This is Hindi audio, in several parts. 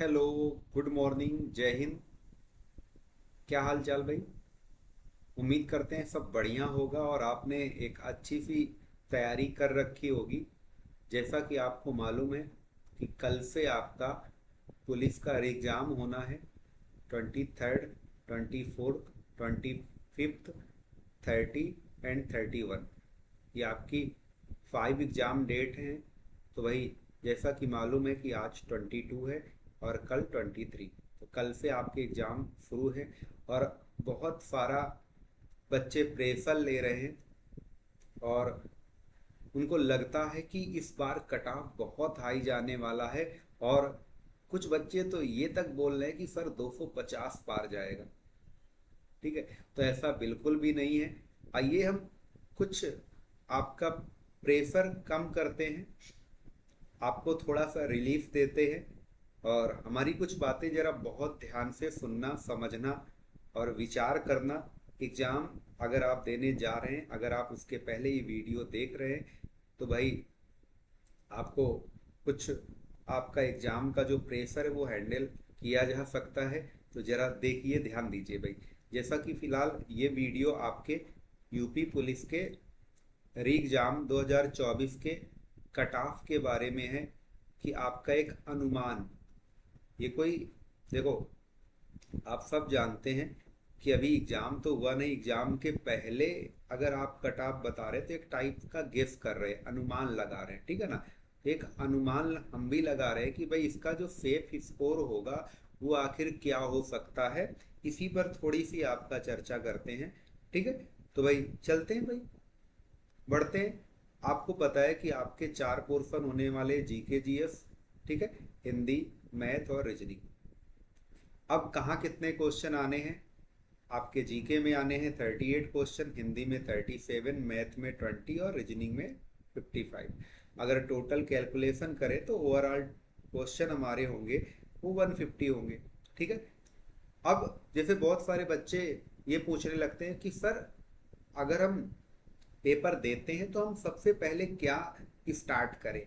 हेलो। Good morning. जय हिंद। क्या हाल चाल भाई? उम्मीद करते हैं सब बढ़िया होगा और आपने एक अच्छी सी तैयारी कर रखी होगी। जैसा कि आपको मालूम है कि कल से आपका पुलिस का एग्ज़ाम होना है। 23rd, 24th, 25th, 30 and 31। ये आपकी 5 एग्ज़ाम डेट हैं। तो वही, जैसा कि मालूम है कि आज 22 है और कल 23। तो कल से आपके एग्ज़ाम शुरू है और बहुत सारा बच्चे प्रेशर ले रहे हैं और उनको लगता है कि इस बार कट ऑफ बहुत हाई जाने वाला है। और कुछ बच्चे तो ये तक बोल रहे हैं कि सर 250 पार जाएगा। ठीक है, तो ऐसा बिल्कुल भी नहीं है। आइए हम कुछ आपका प्रेशर कम करते हैं, आपको थोड़ा सा रिलीफ देते हैं और हमारी कुछ बातें जरा बहुत ध्यान से सुनना, समझना और विचार करना। एग्ज़ाम अगर आप देने जा रहे हैं, अगर आप उसके पहले ये वीडियो देख रहे हैं, तो भाई आपको कुछ आपका एग्ज़ाम का जो प्रेशर है वो हैंडल किया जा सकता है। तो ज़रा देखिए, ध्यान दीजिए भाई। जैसा कि फ़िलहाल ये वीडियो आपके यूपी पुलिस के री एग्ज़ाम 2024 के कट ऑफ के बारे में है कि आपका एक अनुमान, ये कोई, देखो, आप सब जानते हैं कि अभी एग्ज़ाम तो हुआ नहीं। एग्ज़ाम के पहले अगर आप कट ऑफ बता रहे तो एक टाइप का गेस कर रहे हैं, अनुमान लगा रहे हैं, ठीक है ना। एक अनुमान हम भी लगा रहे हैं कि भाई इसका जो सेफ स्कोर होगा वो आखिर क्या हो सकता है। इसी पर थोड़ी सी आपका चर्चा करते हैं, ठीक है। तो भाई चलते हैं भाई, बढ़ते हैं। आपको पता है कि आपके 4 पोर्शन होने वाले जीके जीएस, ठीक है, हिंदी, मैथ और रीजनिंग। अब कहाँ कितने क्वेश्चन आने हैं? आपके जीके में आने हैं 38 क्वेश्चन, हिंदी में 37, मैथ में 20 और रीजनिंग में 55। अगर टोटल कैलकुलेशन करें तो ओवरऑल क्वेश्चन हमारे होंगे वो 150 होंगे, ठीक है। अब जैसे बहुत सारे बच्चे ये पूछने लगते हैं कि सर, अगर हम पेपर देते हैं तो हम सबसे पहले क्या स्टार्ट करें।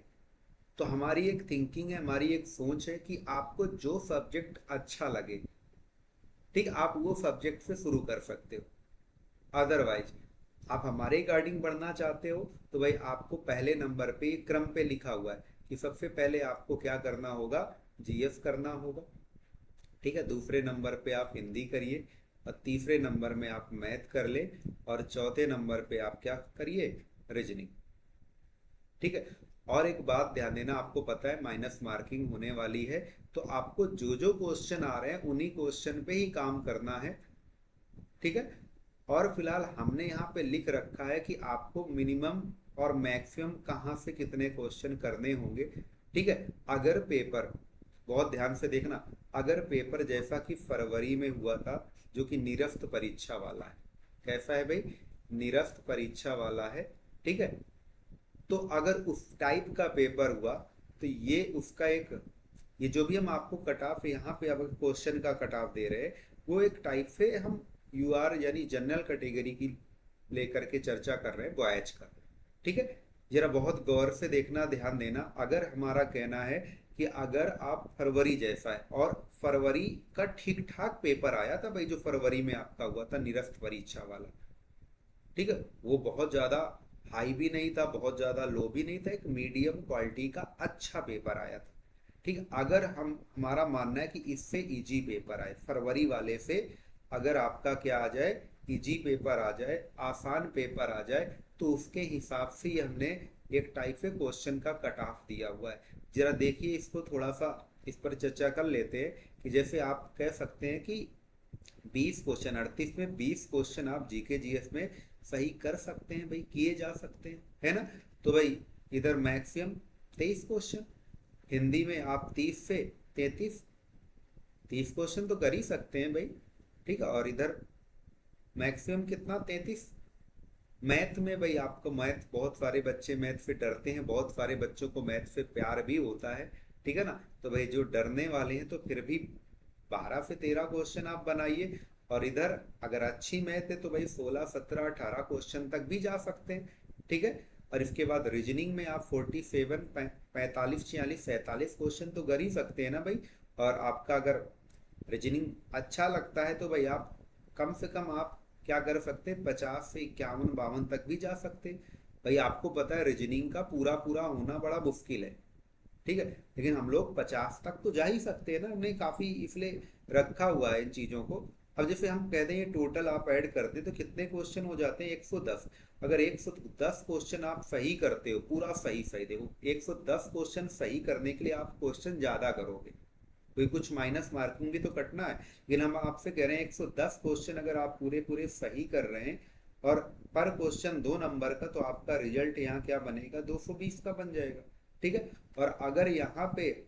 तो हमारी एक थिंकिंग है, हमारी एक सोच है कि आपको जो सब्जेक्ट अच्छा लगे, ठीक, आप वो सब्जेक्ट से शुरू कर सकते हो। अदरवाइज आप हमारे गार्डिंग बढ़ना चाहते हो तो भाई आपको पहले नंबर पे क्रम पे लिखा हुआ है कि सबसे पहले आपको क्या करना होगा, जीएस करना होगा, ठीक है। दूसरे नंबर पे आप हिंदी करिए और तीसरे नंबर में आप मैथ कर ले और चौथे नंबर पे आप क्या करिए, रीजनिंग, ठीक है। और एक बात ध्यान देना, आपको पता है माइनस मार्किंग होने वाली है। तो आपको जो जो क्वेश्चन आ रहे हैं उन्हीं क्वेश्चन पे ही काम करना है, ठीक है। और फिलहाल हमने यहाँ पे लिख रखा है कि आपको मिनिमम और मैक्सिमम कहाँ से कितने क्वेश्चन करने होंगे, ठीक है। अगर पेपर, बहुत ध्यान से देखना, अगर पेपर जैसा कि फरवरी में हुआ था, जो कि निरस्त परीक्षा वाला है, कैसा है भाई, निरस्त परीक्षा वाला है, ठीक है। तो अगर उस टाइप का पेपर हुआ तो ये उसका एक, ये जो भी हम आपको कट ऑफ यहाँ पे अब क्वेश्चन का कट ऑफ दे रहे हैं वो एक टाइप से हम यूआर यानी जनरल कैटेगरी की लेकर के चर्चा कर रहे हैं, बॉयज का, ठीक है। जरा बहुत गौर से देखना, ध्यान देना। अगर हमारा कहना है कि अगर आप फरवरी जैसा है और फरवरी का ठीक ठाक पेपर आया था भाई, जो फरवरी में आपका हुआ था निरस्त परीक्षा वाला, ठीक है, वो बहुत ज़्यादा हाई भी नहीं था, बहुत ज़्यादा लो भी नहीं था, एक मीडियम क्वालिटी का अच्छा पेपर आया था, ठीक है। अगर हम, हमारा मानना है कि इससे इजी पेपर आए फरवरी वाले से, अगर आपका क्या आ जाए, इजी पेपर आ जाए, आसान पेपर आ जाए, तो उसके हिसाब से ही हमने एक टाइप से क्वेश्चन का कट ऑफ दिया हुआ है। जरा देखिए इसको, थोड़ा सा इस पर चर्चा कर लेते हैं कि जैसे आप कह सकते हैं कि 20 क्वेश्चन, 38 में 20 क्वेश्चन आप जीके जीएस में सही कर सकते हैं भाई, किए जा सकते हैं, है ना। तो भाई इधर मैक्सिमम 23 क्वेश्चन, हिंदी में आप 30 से 33, 30 क्वेश्चन तो कर ही सकते हैं भाई, ठीक है। और इधर मैक्सिमम कितना, 33। मैथ में भाई आपको, मैथ बहुत सारे बच्चे मैथ से डरते हैं, बहुत सारे बच्चों को मैथ से प्यार भी होता है, ठीक है ना। तो भाई जो डरने वाले हैं तो फिर भी 12 से 13 क्वेश्चन आप बनाइए। और इधर अगर अच्छी मैथ है तो भाई 16, 17, 18 क्वेश्चन तक भी जा सकते हैं, ठीक है। और इसके बाद रीजनिंग में आप 47, 45, 46, 47 क्वेश्चन तो कर ही सकते हैं ना भाई। और आपका अगर रीजनिंग अच्छा लगता है तो भाई आप कम से कम आप क्या कर सकते हैं, 50 से 51 52 तक भी जा सकते हैं। भाई आपको पता है रीजनिंग का पूरा पूरा होना बड़ा मुश्किल है, ठीक है, लेकिन हम लोग 50 तक तो जा ही सकते हैं ना, हमने काफी इसलिए रखा हुआ है इन चीजों को। अब जैसे हम कहते हैं ये टोटल आप ऐड करते हैं तो कितने क्वेश्चन हो जाते हैं, 110। अगर 110 क्वेश्चन आप सही करते हो, पूरा सही सही देखो, 110 क्वेश्चन सही करने के लिए आप क्वेश्चन ज्यादा करोगे, कोई कुछ माइनस मार्किंग भी तो कटना है। लेकिन हम आपसे कह रहे हैं 110 क्वेश्चन अगर आप पूरे पूरे सही कर रहे हैं और पर क्वेश्चन 2 नंबर का, तो आपका रिजल्ट यहाँ क्या बनेगा, 220 का बन जाएगा। ठीक है। और अगर यहाँ पे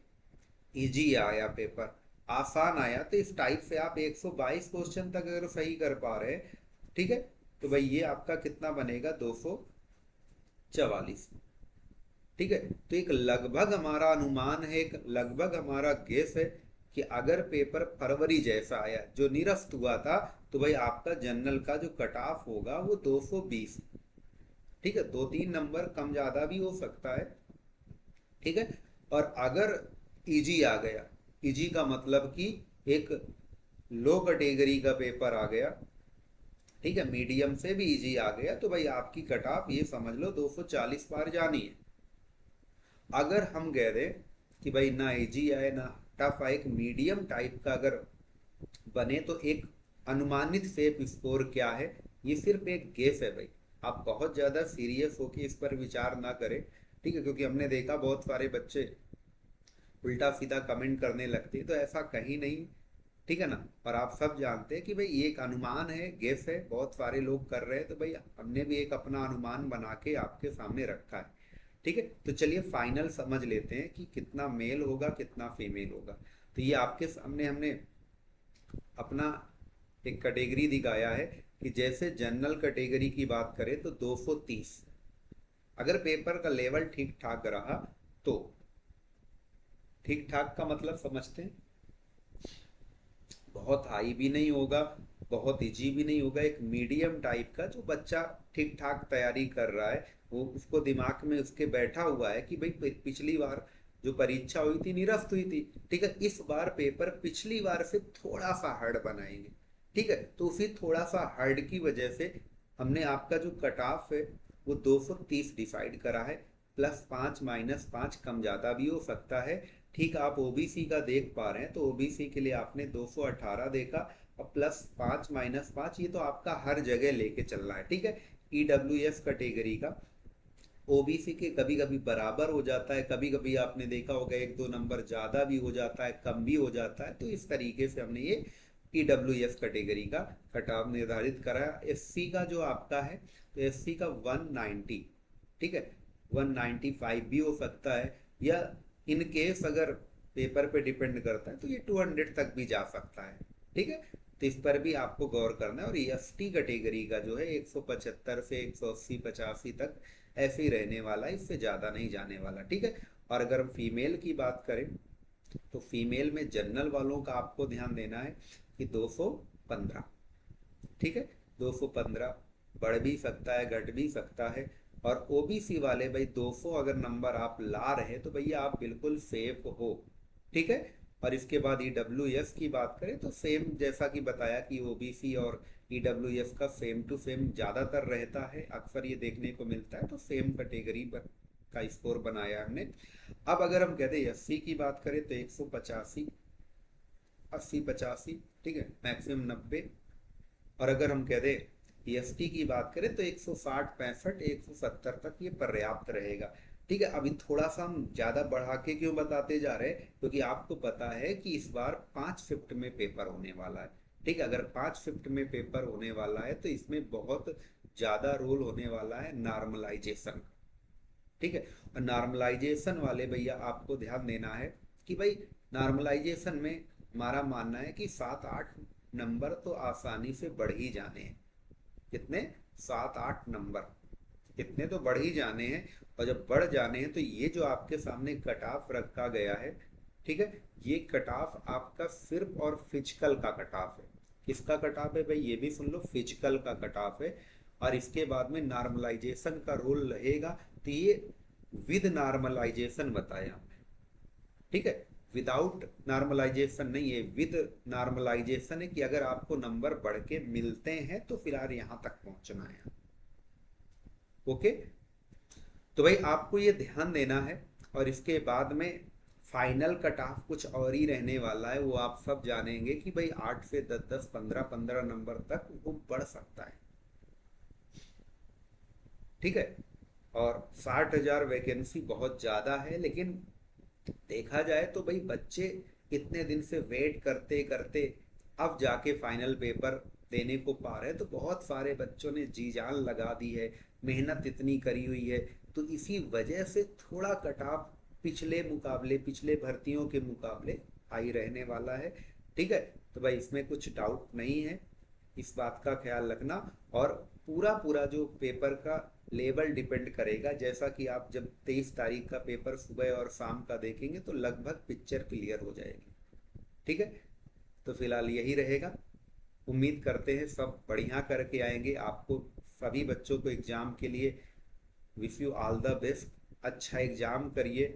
इजी आया पेपर, आसान आया, तो इस टाइप से आप 122 क्वेश्चन तक अगर सही कर पा रहे हैं, ठीक है, तो भाई ये आपका कितना बनेगा, 244। ठीक है। तो एक लगभग हमारा अनुमान है, एक लगभग हमारा गेस है कि अगर पेपर फरवरी जैसा आया जो निरस्त हुआ था, तो भाई आपका जनरल का जो कट ऑफ होगा वो 220। ठीक है, 2-3 नंबर कम ज्यादा भी हो सकता है। ठीक है। और अगर इजी आ गया, इजी का मतलब कि एक लो कैटेगरी का पेपर आ गया, ठीक है, मीडियम से भी इजी आ गया, तो भाई आपकी कट ऑफ ये समझ लो 240 पार जानी है। अगर हम कह दें कि भाई ना इजी आए ना टफ आए, एक मीडियम टाइप का अगर बने, तो एक अनुमानित सेफ स्कोर क्या है, ये सिर्फ एक गेस है भाई। आप बहुत ज्यादा सीरियस होके इस पर विचार ना करें, ठीक है, क्योंकि हमने देखा बहुत सारे बच्चे उल्टा सीधा कमेंट करने लगते हैं, तो ऐसा कहीं नहीं, ठीक है ना। और आप सब जानते हैं कि भाई ये एक अनुमान है, गेस है, बहुत सारे लोग कर रहे हैं, तो भाई हमने भी एक अपना अनुमान बना के आपके सामने रखा है। ठीक है। तो चलिए फाइनल समझ लेते हैं कि कितना मेल होगा कितना फीमेल होगा। तो ये आपके सामने हमने अपना एक कैटेगरी दिखाया है कि जैसे जनरल कैटेगरी की बात करें तो 230, अगर पेपर का लेवल ठीक ठाक रहा तो, ठीक ठाक का मतलब समझते हैं, बहुत हाई भी नहीं होगा, बहुत इजी भी नहीं होगा, एक मीडियम टाइप का, जो बच्चा ठीक ठाक तैयारी कर रहा है, वो उसको दिमाग में उसके बैठा हुआ है कि भाई पिछली बार जो परीक्षा हुई थी निरस्त हुई थी, ठीक है, इस बार पेपर पिछली बार से थोड़ा सा हार्ड बनाएंगे। ठीक है। तो उसी थोड़ा सा हार्ड की वजह से हमने आपका जो कट ऑफ है वो 230 डिसाइड करा है, +5 -5 कम ज्यादा भी हो सकता है। ठीक, आप ओबीसी का देख पा रहे हैं तो ओबीसी के लिए आपने 218 देखा, और +5 -5 ये तो आपका हर जगह लेके चल रहा है। ठीक है। ईडब्ल्यूएस कैटेगरी का ओबीसी के कभी कभी बराबर हो जाता है, कभी कभी आपने देखा होगा 1-2 नंबर ज्यादा भी हो जाता है, कम भी हो जाता है, तो इस तरीके से हमने ये ईडब्ल्यूएस कैटेगरी का कटाव निर्धारित करा है। एससी का जो आपका है, तो एससी का 190, ठीक है, 195 भी हो सकता है, या इन केस अगर पेपर पे डिपेंड करता है तो ये 200 तक भी जा सकता है। ठीक है। तो इस पर भी आपको गौर करना है। और एसटी कैटेगरी का जो है 175 से 180 85 तक ऐसे ही रहने वाला है, इससे ज्यादा नहीं जाने वाला। ठीक है। और अगर हम फीमेल की बात करें तो फीमेल में जनरल वालों का आपको ध्यान देना है कि 215, ठीक है, 215 बढ़ भी सकता है घट भी सकता है। और ओबीसी वाले भाई 200 अगर नंबर आप ला रहे हैं तो भैया आप बिल्कुल सेफ हो। ठीक है। और इसके बाद ईडब्ल्यूएस की बात करें तो सेम जैसा कि बताया कि ओबीसी और ईडब्ल्यूएस का सेम टू सेम ज्यादातर रहता है, अक्सर ये देखने को मिलता है, तो सेम कैटेगरी पर का स्कोर बनाया हमने। अब अगर हम कहते हैं एससी की बात करें तो 185 80 85, ठीक है, मैक्सिमम 90। और अगर हम कह दें एसटी की बात करें तो 160 65 170 तक ये पर्याप्त रहेगा। ठीक है। अभी थोड़ा सा हम ज्यादा बढ़ा के क्यों बताते जा रहे हैं, क्योंकि आपको पता है कि इस बार 5 शिफ्ट में पेपर होने वाला है। ठीक है। अगर 5 शिफ्ट में पेपर होने वाला है तो इसमें बहुत ज्यादा रोल होने वाला है नॉर्मलाइजेशन। ठीक है। और नॉर्मलाइजेशन वाले भैया आपको ध्यान देना है कि भाई नॉर्मलाइजेशन में हमारा मानना है कि 7-8 नंबर तो आसानी से बढ़ ही जाने हैं। कितने, 7-8 नंबर, इतने तो बढ़ ही जाने हैं। और जब बढ़ जाने हैं तो ये जो आपके सामने कट ऑफ रखा गया है, ठीक है, ये कट ऑफ आपका सिर्फ और फिजिकल का कट ऑफ है। किसका कट ऑफ है भाई, ये भी सुन लो, फिजिकल का कट ऑफ है। और इसके बाद में नॉर्मलाइजेशन का रोल रहेगा, तो ये विद नॉर्मलाइजेशन बताया हमने। ठीक है। विदाउट नॉर्मलाइजेशन नहीं है, विद नॉर्मलाइजेशन है कि अगर आपको नंबर बढ़ के मिलते हैं तो फिलहाल यहाँ तक पहुंचना है। ओके, तो भाई आपको ये ध्यान देना है। और इसके बाद में फाइनल कट ऑफ कुछ और ही रहने वाला है, वो आप सब जानेंगे कि भाई 8 से 10 10 15 15 नंबर तक वो बढ़ सकता है। ठीक है, और 60,000 वैकेंसी बहुत ज़्यादा है, लेकिन देखा जाए तो भाई बच्चे इतने दिन से वेट करते करते अब जाके फाइनल पेपर देने को पा रहे हैं, तो बहुत सारे बच्चों ने जी जान लगा दी है, मेहनत इतनी करी हुई है, तो इसी वजह से थोड़ा कट ऑफ पिछले मुकाबले, पिछले भर्तियों के मुकाबले हाई रहने वाला है। ठीक है, तो भाई इसमें कुछ डाउट नहीं है, इस बात का ख्याल रखना। और पूरा पूरा जो पेपर का लेवल डिपेंड करेगा, जैसा कि आप जब 23 तारीख का पेपर सुबह और शाम का देखेंगे तो लगभग पिक्चर क्लियर हो जाएगी। ठीक है, तो फिलहाल यही रहेगा। उम्मीद करते हैं सब बढ़िया करके आएंगे। आपको सभी बच्चों को एग्ज़ाम के लिए wish you all the best. अच्छा एग्ज़ाम करिए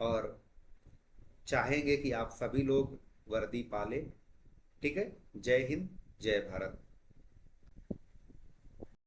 और चाहेंगे कि आप सभी लोग वर्दी पाले। ठीक है, जय हिंद, जय भारत।